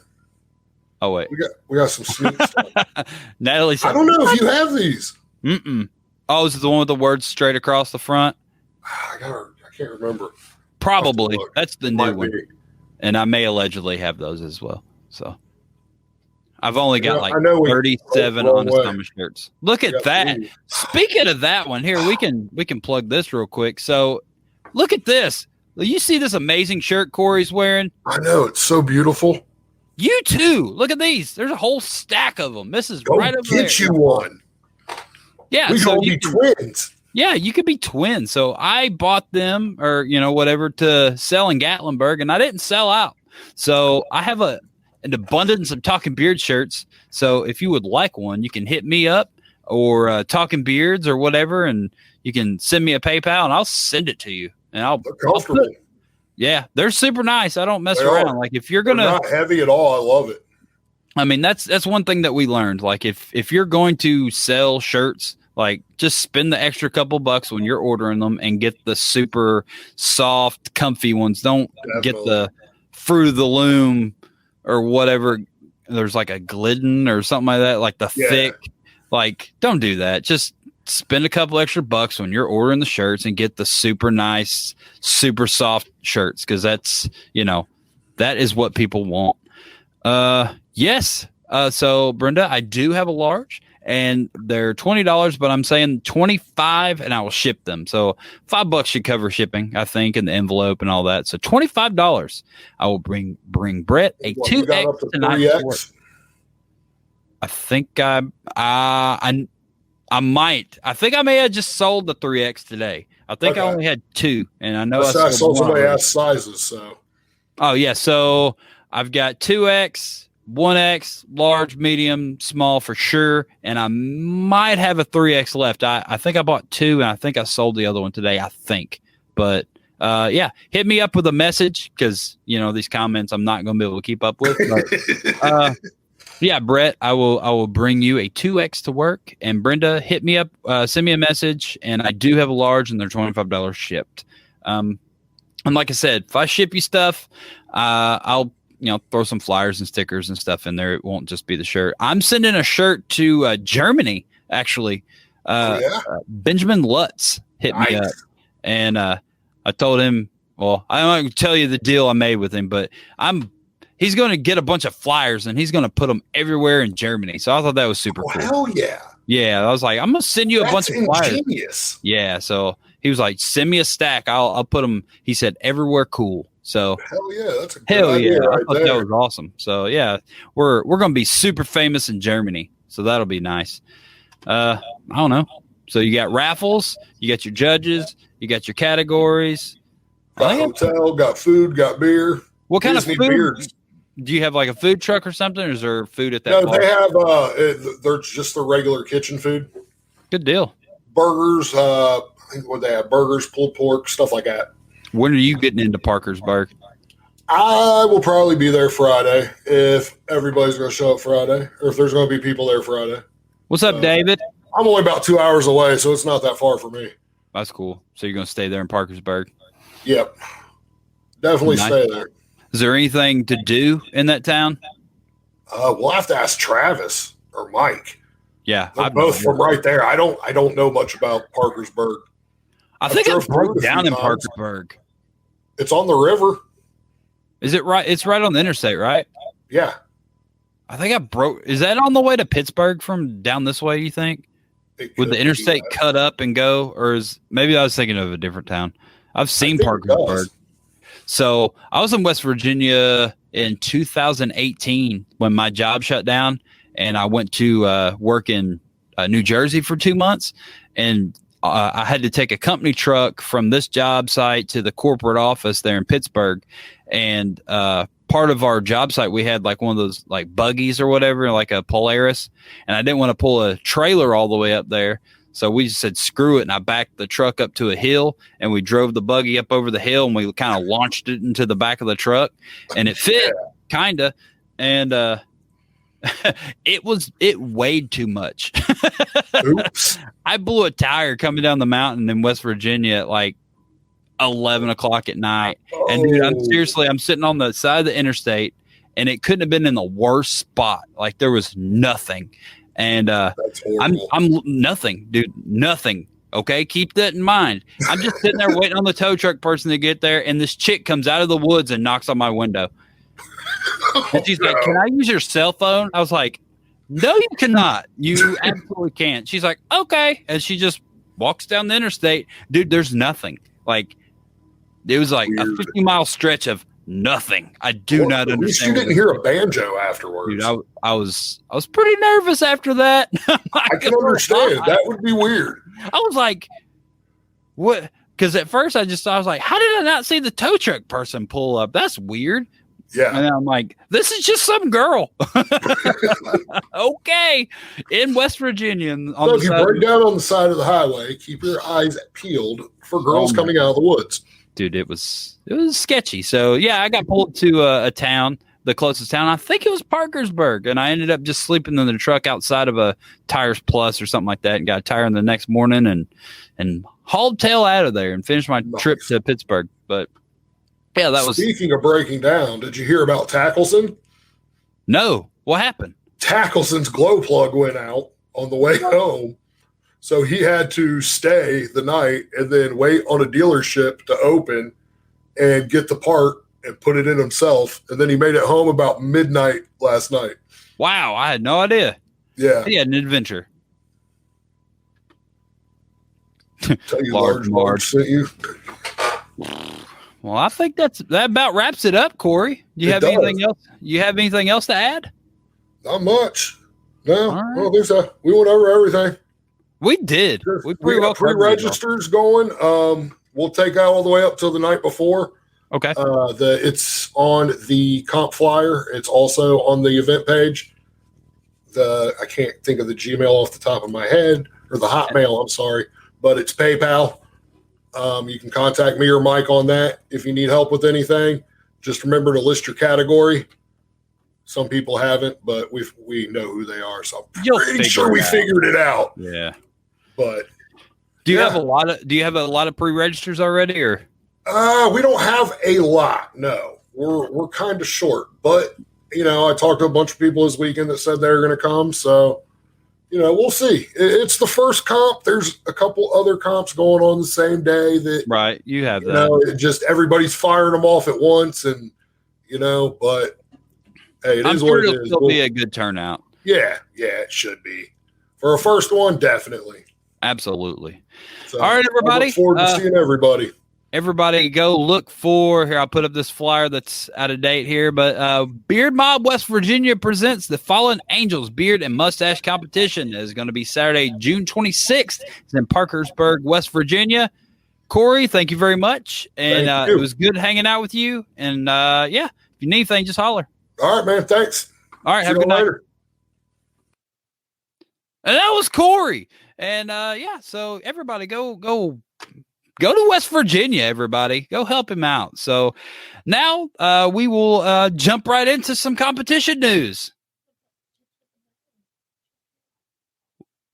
Oh wait, we got some sneak stuff. Natalie said, I don't know if you have these. Oh, is it the one with the words straight across the front? I can't remember. Probably. That's the new one. Be. And I may allegedly have those as well. So I've only got 37 Honest Amish shirts. Look at that. Speaking of that one, here we can plug this real quick. So look at this. You see this amazing shirt Corey's wearing? I know, it's so beautiful. You too. Look at these. There's a whole stack of them. This is right over there. Get you one. Yeah, we can be twins. Yeah, you could be twins. So I bought them, or whatever, to sell in Gatlinburg, and I didn't sell out. So I have an abundance of Talking Beard shirts. So if you would like one, you can hit me up, or Talking Beards or whatever, and you can send me a PayPal, and I'll send it to you. And I'll comfortable. Yeah, they're super nice. I don't mess around. Like if you're gonna, they're not heavy at all. I love it. I mean, that's one thing that we learned. Like if you're going to sell shirts, like just spend the extra couple bucks when you're ordering them and get the super soft, comfy ones. Don't get the Fruit of the Loom or whatever. There's like a Glidden or something like that, like the thick. Like, don't do that. Just spend a couple extra bucks when you're ordering the shirts and get the super nice, super soft shirts, because that's, that is what people want. Yes. So Brenda, I do have a large, and they're $20, but I'm saying $25 and I will ship them. So $5 should cover shipping, I think, and the envelope and all that. So $25. I will bring Brett a 2X tonight. I think I might. I think I may have just sold the 3X today. I think I only had 2, and I know I sold somebody else's sizes. So. Oh yeah, so I've got 2X, 1X, large, medium, small for sure, and I might have a 3X left. I think I bought 2, and I think I sold the other one today. I think, but yeah, hit me up with a message, because these comments I'm not going to be able to keep up with. But, yeah, Brett, I will bring you a 2X to work. And Brenda, hit me up, send me a message, and I do have a large, and they're $25 shipped. And like I said, if I ship you stuff, I'll throw some flyers and stickers and stuff in there. It won't just be the shirt. I'm sending a shirt to Germany, actually. Benjamin Lutz hit me up, and I told him, well, I'm not going to tell you the deal I made with him, but he's going to get a bunch of flyers, and he's going to put them everywhere in Germany. So I thought that was super cool. Hell yeah. Yeah. I was like, I'm going to send you a bunch of flyers. Ingenious. Yeah. So he was like, send me a stack. I'll put them, he said, everywhere cool. So hell yeah. That's a good idea. I thought that was awesome. So yeah, we're going to be super famous in Germany. So that'll be nice. I don't know. So you got raffles, you got your judges, you got your categories. Got hotel, got food, got beer. What kind of food? Beers. Do you have like a food truck or something, or is there food at that? No, bar? they have. They're just the regular kitchen food. Good deal. Burgers. I think what they have: burgers, pulled pork, stuff like that. When are you getting into Parkersburg? I will probably be there Friday if everybody's going to show up Friday, or if there's going to be people there Friday. What's up, David? I'm only about 2 hours away, so it's not that far for me. That's cool. So you're going to stay there in Parkersburg? Yep. Definitely stay there. Is there anything to do in that town? We'll have to ask Travis or Mike. Yeah, they're both from right there. I don't know much about Parkersburg. I think I broke down in Parkersburg. It's on the river. Is it right? It's right on the interstate, right? Yeah. I think I broke. Is that on the way to Pittsburgh from down this way, you think? Would the interstate cut up and go? Or maybe I was thinking of a different town. I've seen Parkersburg. So I was in West Virginia in 2018 when my job shut down, and I went to work in New Jersey for 2 months. And I had to take a company truck from this job site to the corporate office there in Pittsburgh. And part of our job site, we had like one of those like buggies or whatever, like a Polaris. And I didn't want to pull a trailer all the way up there. So we just said, screw it. And I backed the truck up to a hill and we drove the buggy up over the hill and we kind of launched it into the back of the truck and it fit kind of. And it weighed too much. Oops. I blew a tire coming down the mountain in West Virginia at like 11 o'clock at night. And dude, I'm sitting on the side of the interstate and it couldn't have been in the worst spot. Like there was nothing. And I'm nothing, dude, nothing. Okay. Keep that in mind. I'm just sitting there waiting on the tow truck person to get there. And this chick comes out of the woods and knocks on my window. And she's like, "Can I use your cell phone?" I was like, "No, you cannot. You absolutely can't." She's like, "Okay." And she just walks down the interstate. Dude, there's nothing. Like, it was like a 50-mile stretch of nothing. I do not understand. At least you didn't hear a banjo afterwards. Dude, I was pretty nervous after that. I can understand. That would be weird. I was like, what? Because at first I was like, how did I not see the tow truck person pull up? That's weird. Yeah. And I'm like, this is just some girl. Okay. In West Virginia. So if you break down on the side of the highway, keep your eyes peeled for girls coming out of the woods. Dude, it was sketchy. So yeah, I got pulled to a town, the closest town. I think it was Parkersburg. And I ended up just sleeping in the truck outside of a Tires Plus or something like that and got a tire in the next morning and hauled tail out of there and finished my trip to Pittsburgh. But yeah, that was. Speaking of breaking down, did you hear about Tackleson? No. What happened? Tackleson's glow plug went out on the way home. So he had to stay the night and then wait on a dealership to open and get the part and put it in himself. And then he made it home about midnight last night. Wow. I had no idea. Yeah. He had an adventure. Tell you, Large Marge sent you. Well, I think that about wraps it up, Corey. Do you have anything else? You have anything else to add? Not much. No. Right. Well, we went over everything. We did. We got pre-registers going. We'll take out all the way up till the night before. Okay. It's on the comp flyer. It's also on the event page. I can't think of the Gmail off the top of my head, or the Hotmail. I'm sorry, but it's PayPal. You can contact me or Mike on that if you need help with anything. Just remember to list your category. Some people haven't, but we know who they are, so I'm pretty sure we figured it out. Yeah. But do you have a lot of pre-registers already, or? We don't have a lot. No, we're kind of short, but I talked to a bunch of people this weekend that said they're going to come, so. We'll see. It's the first comp. There's a couple other comps going on the same day that right. You have that. It just everybody's firing them off at once, and but hey, I'm sure it'll still be a good turnout. Yeah, it should be for a first one, definitely. Absolutely. So, all right, everybody. I look forward to seeing everybody. Everybody go look for here. I'll put up this flyer that's out of date here, but Beard Mob West Virginia presents the Fallen Angels Beard and Mustache Competition. It is going to be Saturday, June 26th. It's in Parkersburg, West Virginia. Corey, thank you very much. And it was good hanging out with you. And if you need anything, just holler. All right, man. Thanks. All right. Have a good night. And that was Corey. And so everybody go to West Virginia, everybody. Go help him out. So now we will jump right into some competition news.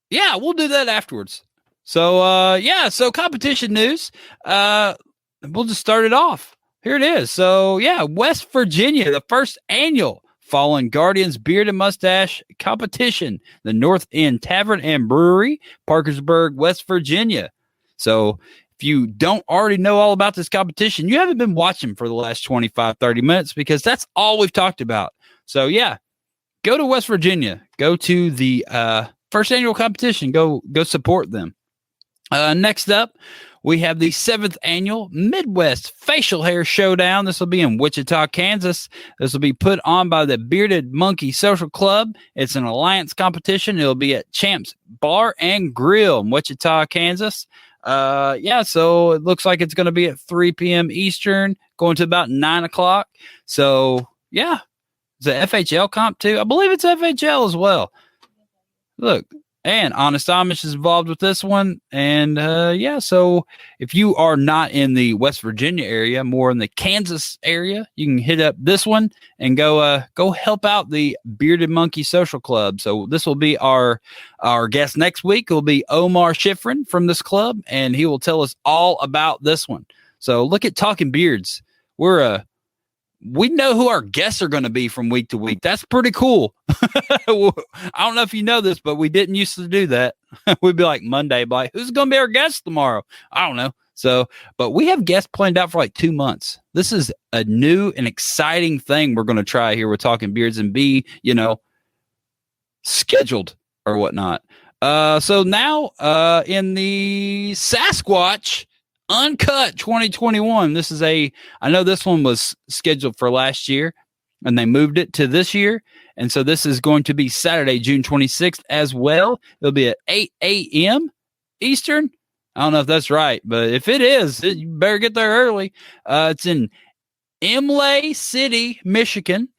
Yeah, we'll do that afterwards. So, so competition news. We'll just start it off. Here it is. So, West Virginia, the first annual Fallen Guardians Beard and Mustache Competition, the North End Tavern and Brewery, Parkersburg, West Virginia. So, if you don't already know all about this competition, you haven't been watching for the last 25, 30 minutes because that's all we've talked about. So, go to West Virginia. Go to the first annual competition. Go support them. Next up, we have the 7th annual Midwest Facial Hair Showdown. This will be in Wichita, Kansas. This will be put on by the Bearded Monkey Social Club. It's an alliance competition. It'll be at Champs Bar and Grill in Wichita, Kansas. So it looks like it's going to be at 3 p.m. Eastern, going to about 9 o'clock. So, yeah. It's a FHL comp, too. I believe it's FHL as well. Look. And Honest Amish is involved with this one. And, so if you are not in the West Virginia area, more in the Kansas area, you can hit up this one and go help out the Bearded Monkey Social Club. So this will be our guest next week. It will be Omar Schifrin from this club, and he will tell us all about this one. So look at Talking Beards. We know who our guests are going to be from week to week. That's pretty cool. I don't know if you know this, but we didn't used to do that. We'd be like Monday, like, who's going to be our guest tomorrow? I don't know. So, but we have guests planned out for like 2 months. This is a new and exciting thing we're going to try here with Talking Beards and be, scheduled or whatnot. So now in the Sasquatch Uncut 2021. I know this one was scheduled for last year and they moved it to this year. And so this is going to be Saturday, June 26th as well. It'll be at 8 a.m. Eastern. I don't know if that's right, but if it is, you better get there early. It's in Imlay City, Michigan.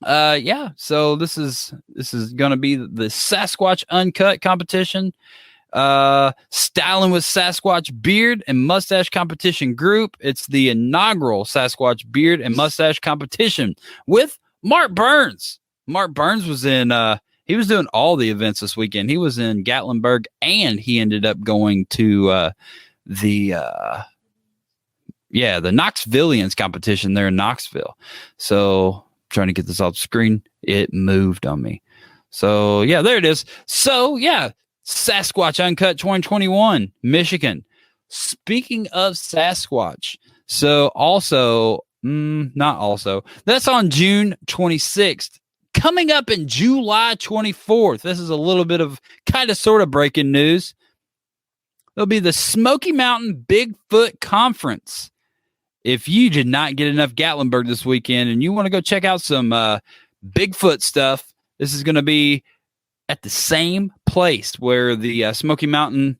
So this is going to be the Sasquatch Uncut competition. Styling with Sasquatch Beard and Mustache Competition Group. It's the inaugural Sasquatch Beard and Mustache Competition with Mark Burns. Mark Burns was he was doing all the events this weekend. He was in Gatlinburg and he ended up going to the Knoxvillians competition there in Knoxville. So trying to get this off the screen. It moved on me. So yeah, there it is. So yeah. Sasquatch Uncut 2021, Michigan. Speaking of Sasquatch, that's on June 26th. Coming up in July 24th, this is a little bit of kind of sort of breaking news. There'll be the Smoky Mountain Bigfoot Conference. If you did not get enough Gatlinburg this weekend and you want to go check out some Bigfoot stuff, this is going to be at the same place where the Smoky Mountain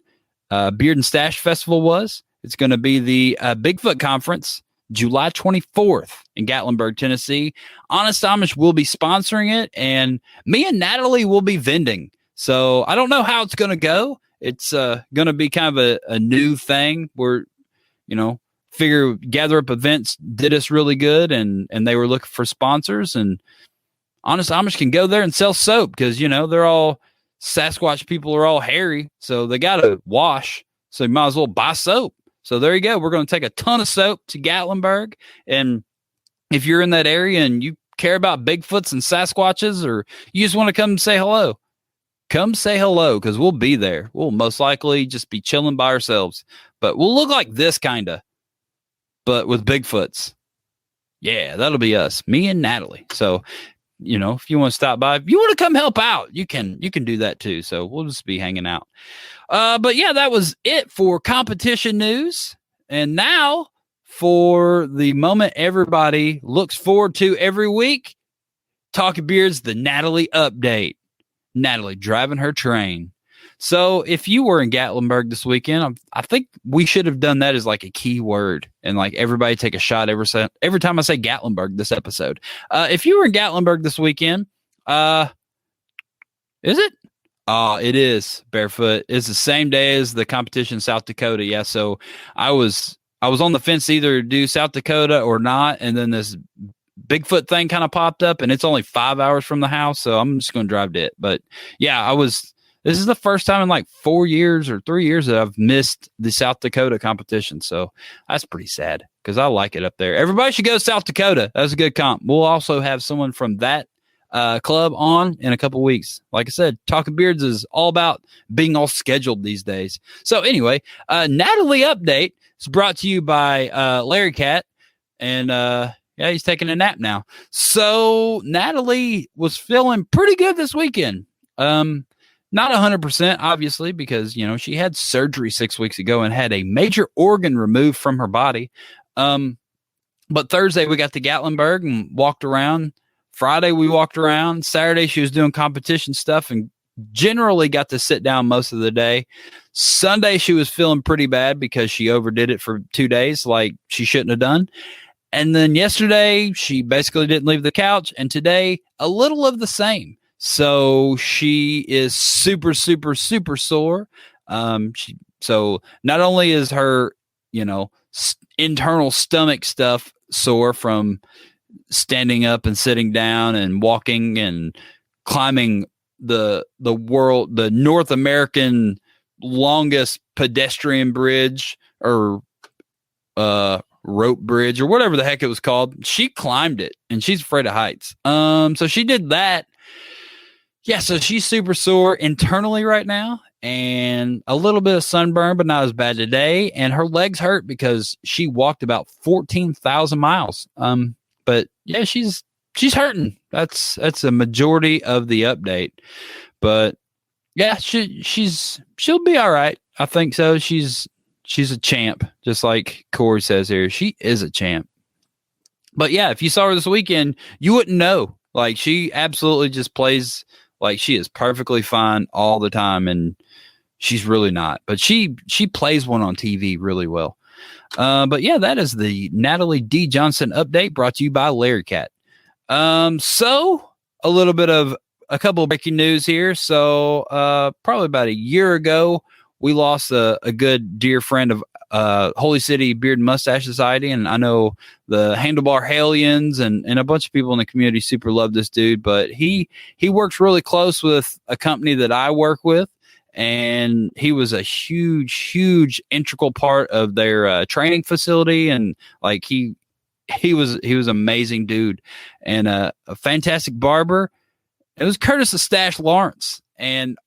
Beard and Stash Festival was. It's going to be the Bigfoot Conference, July 24th in Gatlinburg, Tennessee. Honest Amish will be sponsoring it, and me and Natalie will be vending. So I don't know how it's going to go. It's going to be kind of a new thing where, Gather Up Events did us really good, and they were looking for sponsors, and Honest Amish can go there and sell soap because, they're all Sasquatch people are all hairy. So they got to wash. So you might as well buy soap. So there you go. We're going to take a ton of soap to Gatlinburg. And if you're in that area and you care about Bigfoots and Sasquatches, or you just want to come and say hello, come say hello because we'll be there. We'll most likely just be chilling by ourselves. But we'll look like this kind of, but with Bigfoots. Yeah, that'll be us, me and Natalie. So, if you want to stop by, if you want to come help out, you can do that too. So we'll just be hanging out. But yeah, that was it for competition news. And now for the moment everybody looks forward to every week, Talking Beards, the Natalie update. Natalie driving her train. So if you were in Gatlinburg this weekend, I think we should have done that as like a key word and like everybody take a shot every time I say Gatlinburg this episode. If you were in Gatlinburg this weekend, is it? It is Barefoot. It's the same day as the competition in South Dakota. Yeah. So I was on the fence either to do South Dakota or not. And then this Bigfoot thing kind of popped up and it's only 5 hours from the house. So I'm just going to drive to it. But yeah, this is the first time in like 4 years or 3 years that I've missed the South Dakota competition. So that's pretty sad because I like it up there. Everybody should go to South Dakota. That's a good comp. We'll also have someone from that club on in a couple weeks. Like I said, Talking Beards is all about being all scheduled these days. So anyway, Natalie update is brought to you by Larry Cat. And he's taking a nap now. So Natalie was feeling pretty good this weekend. Not 100%, obviously, because, she had surgery 6 weeks ago and had a major organ removed from her body. But Thursday we got to Gatlinburg and walked around. Friday we walked around. Saturday she was doing competition stuff and generally got to sit down most of the day. Sunday she was feeling pretty bad because she overdid it for 2 days like she shouldn't have done. And then yesterday she basically didn't leave the couch, and today a little of the same. So she is super, super, super sore. So not only is her, internal stomach stuff sore from standing up and sitting down and walking and climbing the North American longest pedestrian bridge or rope bridge or whatever the heck it was called. She climbed it and she's afraid of heights. So she did that. Yeah, so she's super sore internally right now and a little bit of sunburn, but not as bad today. And her legs hurt because she walked about 14,000 miles. But yeah, she's hurting. That's a majority of the update. But yeah, she'll be all right. I think so. She's a champ, just like Corey says here. She is a champ. But yeah, if you saw her this weekend, you wouldn't know. Like, she absolutely just plays like she is perfectly fine all the time, and she's really not. But she plays one on TV really well. But yeah, that is the Natalie D. Johnson update brought to you by Larry Cat. So a couple of breaking news here. So probably about a year ago, we lost a good dear friend of Holy City Beard and Mustache Society, and I know the Handlebar Halians and a bunch of people in the community super love this dude. But he works really close with a company that I work with, and he was a huge integral part of their training facility, and like he was amazing dude and a fantastic barber. It was Curtis the Stash Lawrence, and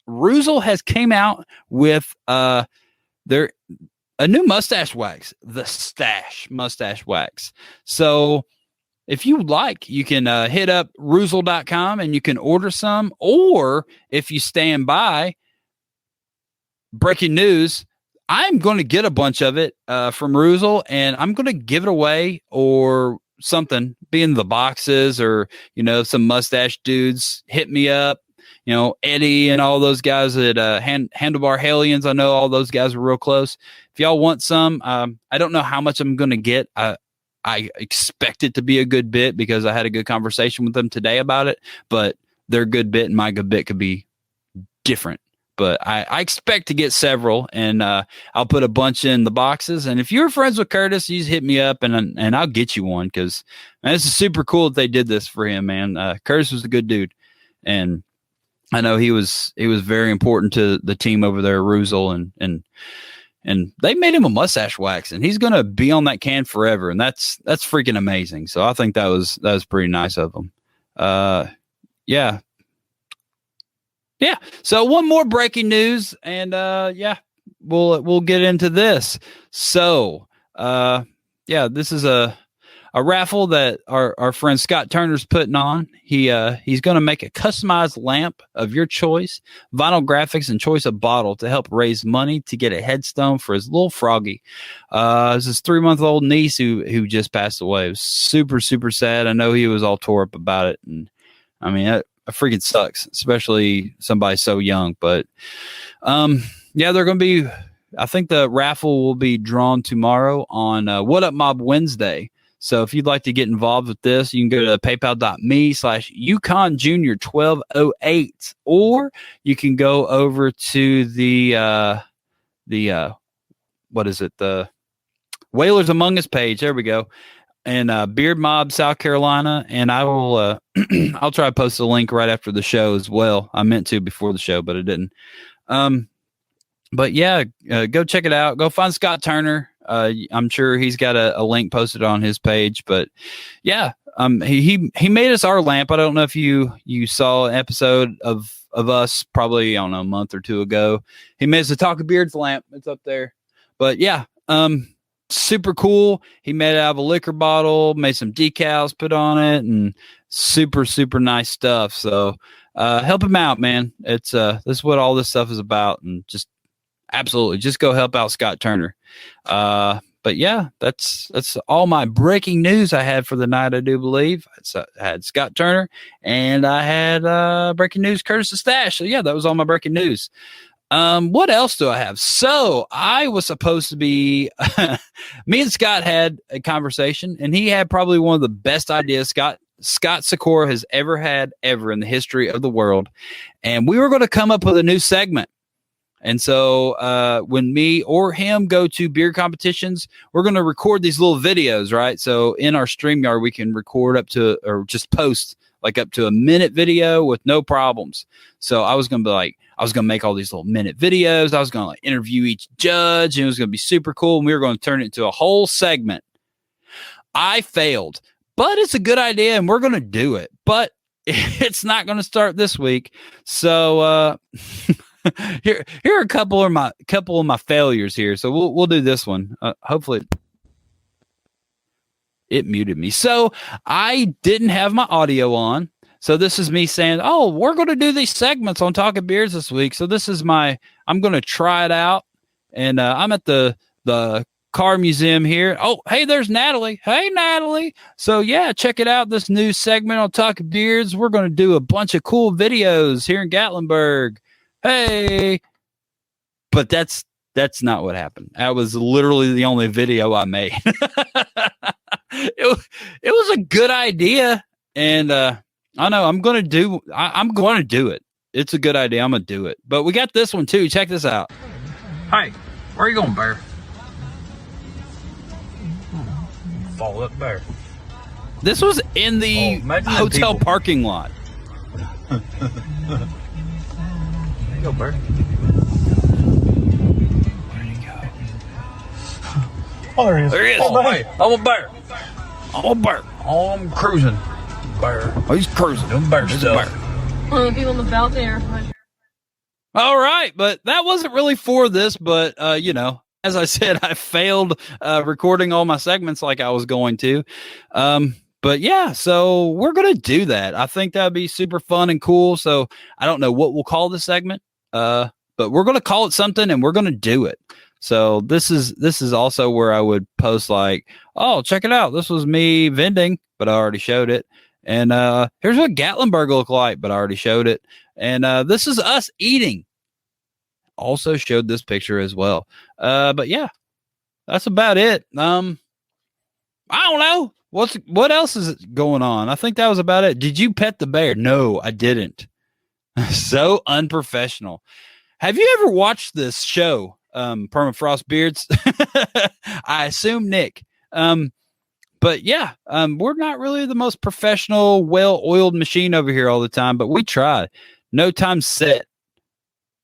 Ruzel has came out with a new mustache wax, the Stash mustache wax. So if you like, you can hit up Ruzel.com and you can order some, or if you stand by, breaking news, I'm going to get a bunch of it from Ruzel, and I'm going to give it away or something, be in the boxes, or, some mustache dudes hit me up. Eddie and all those guys at Handlebar Halians. I know all those guys are real close. If y'all want some, I don't know how much I'm going to get. I expect it to be a good bit because I had a good conversation with them today about it, but their good bit and my good bit could be different. But I expect to get several, and I'll put a bunch in the boxes. And if you're friends with Curtis, you just hit me up, and I'll get you one, because this is super cool that they did this for him, man. Curtis was a good dude, and I know he was very important to the team over there, Ruzel, and they made him a mustache wax, and he's going to be on that can forever. And that's freaking amazing. So I think that was pretty nice of them. Yeah. So one more breaking news, and we'll get into this. So this is a raffle that our friend Scott Turner's putting on. He's going to make a customized lamp of your choice, vinyl graphics, and choice of bottle to help raise money to get a headstone for his little froggy. It's his 3-month-old niece who just passed away. It was super, super sad. I know he was all tore up about it, and I mean, it freaking sucks, especially somebody so young. But they're going to be. I think the raffle will be drawn tomorrow on What Up Mob Wednesday. So if you'd like to get involved with this, you can go to paypal.me/UConnJunior1208, or you can go over to the Whalers Among Us page. There we go. And Beard Mob, South Carolina. And I will, I'll try to post a link right after the show as well. I meant to before the show, but I didn't. But yeah, go check it out. Go find Scott Turner. I'm sure he's got a link posted on his page, but yeah, he made us our lamp. I don't know if you saw an episode of us probably, I don't know, a month or two ago. He made us a Talk of Beards lamp. It's up there, but yeah, super cool. He made it out of a liquor bottle, made some decals, put on it, and super, super nice stuff. So, help him out, man. It's this is what all this stuff is about, and just absolutely just go help out Scott Turner. But yeah, that's all my breaking news I had for the night. I do believe I had Scott Turner, and I had breaking news Curtis Mustache. So yeah, that was all my breaking news. What else do I have? So I was supposed to be, me and Scott had a conversation, and he had probably one of the best ideas Scott Sikora has ever had in the history of the world. And we were going to come up with a new segment. And so when me or him go to beer competitions, we're going to record these little videos, right? So in our StreamYard, we can record up to, or just post like up to a minute video with no problems. So I was going to make all these little minute videos. I was going to like interview each judge, and it was going to be super cool. And we were going to turn it into a whole segment. I failed, but it's a good idea, and we're going to do it. But it's not going to start this week. So here are a couple of my failures here. So we'll do this one. Hopefully it muted me. So I didn't have my audio on. So this is me saying, oh, we're going to do these segments on Talking Beers this week. So this is I'm going to try it out. And I'm at the car museum here. Oh, hey, there's Natalie. Hey, Natalie. So yeah, check it out. This new segment on Talking Beers. We're going to do a bunch of cool videos here in Gatlinburg. Hey. But that's not what happened. That was literally the only video I made. It was a good idea, and I know I'm going to do it. It's a good idea. I'm going to do it. But we got this one too. Check this out. Hey, where are you going, Bear? Follow up, Bear. This was in the hotel parking lot. There you go, Bear. Where'd he go? Oh, there he is. There he is. Oh, hey, I'm a bear. I'm a bear. Oh, I'm cruising. Bear. Oh, he's cruising. Doing bear stuff. People in the belt there. All right, but that wasn't really for this, but as I said, I failed recording all my segments like I was going to. But yeah, so we're going to do that. I think that would be super fun and cool. So I don't know what we'll call the segment, but we're going to call it something, and we're going to do it. So this is also where I would post like, oh, check it out. This was me vending, but I already showed it. And here's what Gatlinburg looked like, but I already showed it. And this is us eating. Also showed this picture as well. But yeah, that's about it. I don't know. What else is going on? I think that was about it. Did you pet the bear? No, I didn't. So unprofessional. Have you ever watched this show, Permafrost Beards? I assume Nick. But yeah, we're not really the most professional, well-oiled machine over here all the time, but we try. No time set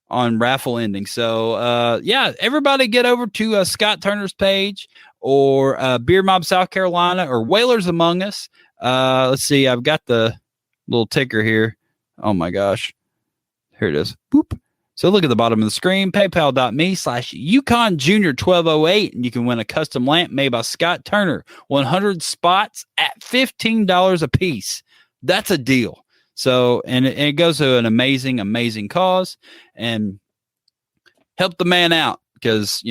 on raffle ending. So yeah, everybody get over to Scott Turner's page or Beer Mob South Carolina or Whalers Among Us. Let's see, I've got the little ticker here. Oh my gosh. Here it is. Boop. So look at the bottom of the screen, paypal.me/Yukon Junior 1208, and you can win a custom lamp made by Scott Turner, 100 spots at $15 a piece. That's a deal. So, and it goes to an amazing, amazing cause, and help the man out, because,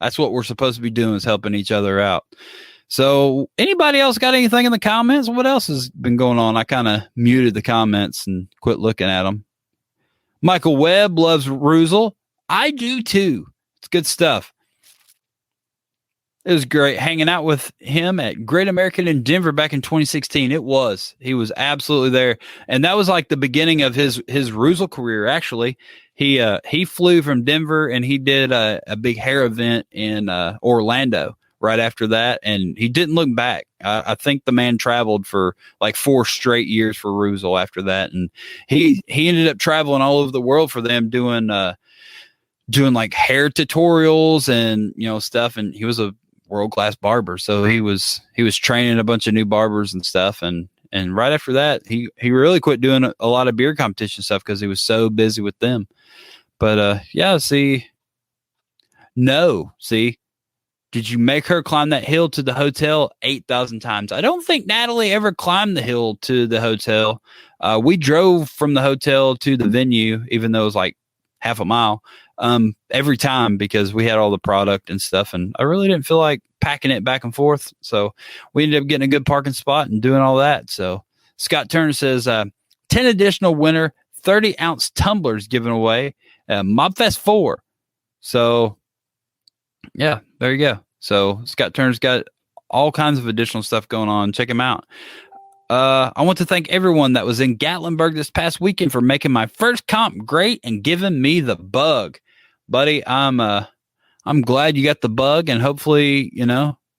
that's what we're supposed to be doing, is helping each other out. So anybody else got anything in the comments? What else has been going on? I kind of muted the comments and quit looking at them. Michael Webb loves Ruzel. I do too. It's good stuff. It was great hanging out with him at Great American in Denver back in 2016. He was absolutely there. And that was like the beginning of his Ruzel career. Actually, he flew from Denver, and he did a big hair event in Orlando right after that. And he didn't look back. I think the man traveled for like 4 straight years for Ruzel after that. And he ended up traveling all over the world for them, doing like hair tutorials and, stuff. And he was a world-class barber. So he was training a bunch of new barbers and stuff. And right after that, he really quit doing a lot of beer competition stuff because he was so busy with them. But yeah, see, Did you make her climb that hill to the hotel 8,000 times? I don't think Natalie ever climbed the hill to the hotel. We drove from the hotel to the venue, even though it was like half a mile, every time because we had all the product and stuff. And I really didn't feel like packing it back and forth. So we ended up getting a good parking spot and doing all that. So Scott Turner says 10 additional winter 30-ounce tumblers given away. Mobfest 4. So, yeah, there you go. So Scott Turner's got all kinds of additional stuff going on. Check him out. I want to thank everyone that was in Gatlinburg this past weekend for making my first comp great and giving me the bug. Buddy, I'm glad you got the bug, and hopefully,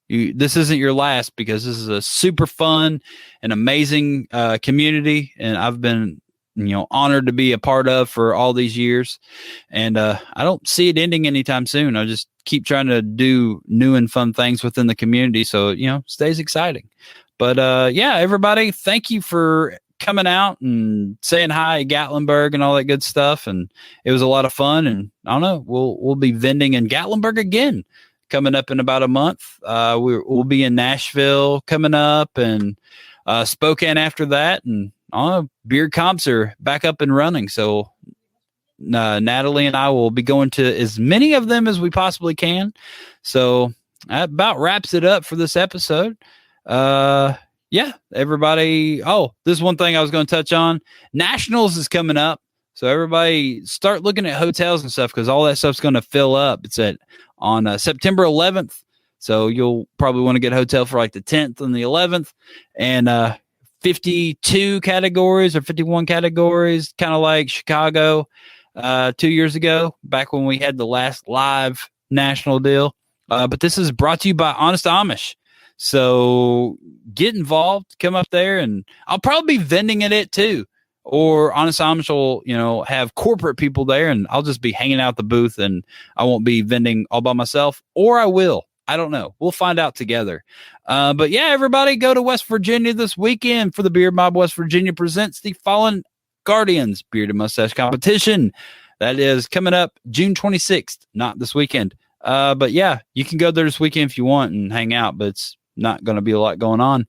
this isn't your last, because this is a super fun and amazing community, and I've been honored to be a part of for all these years. And I don't see it ending anytime soon. I just keep trying to do new and fun things within the community, so it stays exciting. But yeah, everybody, thank you for coming out and saying hi at Gatlinburg and all that good stuff. And it was a lot of fun. And I don't know, we'll be vending in Gatlinburg again coming up in about a month. We'll be in Nashville coming up, and Spokane after that. And beard comps are back up and running. So Natalie and I will be going to as many of them as we possibly can. So that about wraps it up for this episode. Yeah, everybody. Oh, this is one thing I was going to touch on. Nationals is coming up. So everybody start looking at hotels and stuff, because all that stuff's going to fill up. It's on September 11th. So you'll probably want to get a hotel for like the 10th and the 11th, and 52 categories or 51 categories, kind of like Chicago 2 years ago, back when we had the last live national deal. But this is brought to you by Honest Amish. So get involved, come up there, and I'll probably be vending at it too. Or Honest Amish will, have corporate people there, and I'll just be hanging out the booth, and I won't be vending all by myself, or I will. I don't know. We'll find out together. But yeah, everybody go to West Virginia this weekend for the Beard Mob West Virginia presents the Fallen Guardians Beard and Mustache competition. That is coming up June 26th, not this weekend. But yeah, you can go there this weekend if you want and hang out, but it's not going to be a lot going on.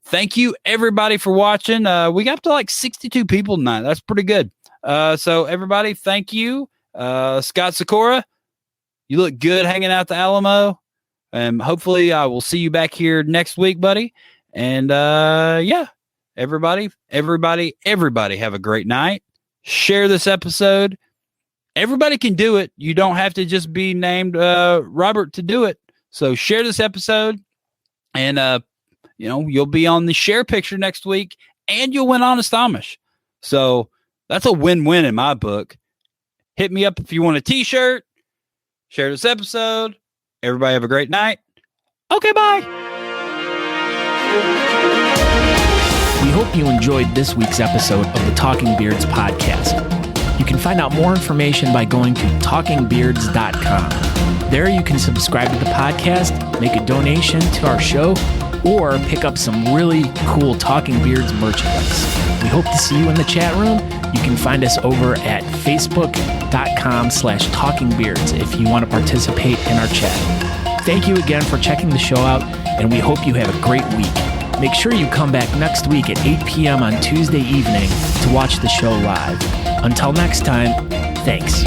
Thank you everybody for watching. We got up to like 62 people tonight. That's pretty good. So everybody, thank you. Scott Sikora, you look good hanging out the Alamo. And hopefully I will see you back here next week, buddy. And yeah, everybody have a great night. Share this episode. Everybody can do it. You don't have to just be named Robert to do it. So share this episode, and you'll be on the share picture next week, and you'll win Honest Amish. So that's a win-win in my book. Hit me up if you want a t-shirt. Share this episode. Everybody have a great night. Okay, bye. We hope you enjoyed this week's episode of the Talking Beards podcast. You can find out more information by going to talkingbeards.com. There you can subscribe to the podcast, make a donation to our show, or pick up some really cool Talking Beards merchandise. We hope to see you in the chat room. You can find us over at facebook.com/talkingbeards if you want to participate in our chat. Thank you again for checking the show out, and we hope you have a great week. Make sure you come back next week at 8 p.m. on Tuesday evening to watch the show live. Until next time, thanks.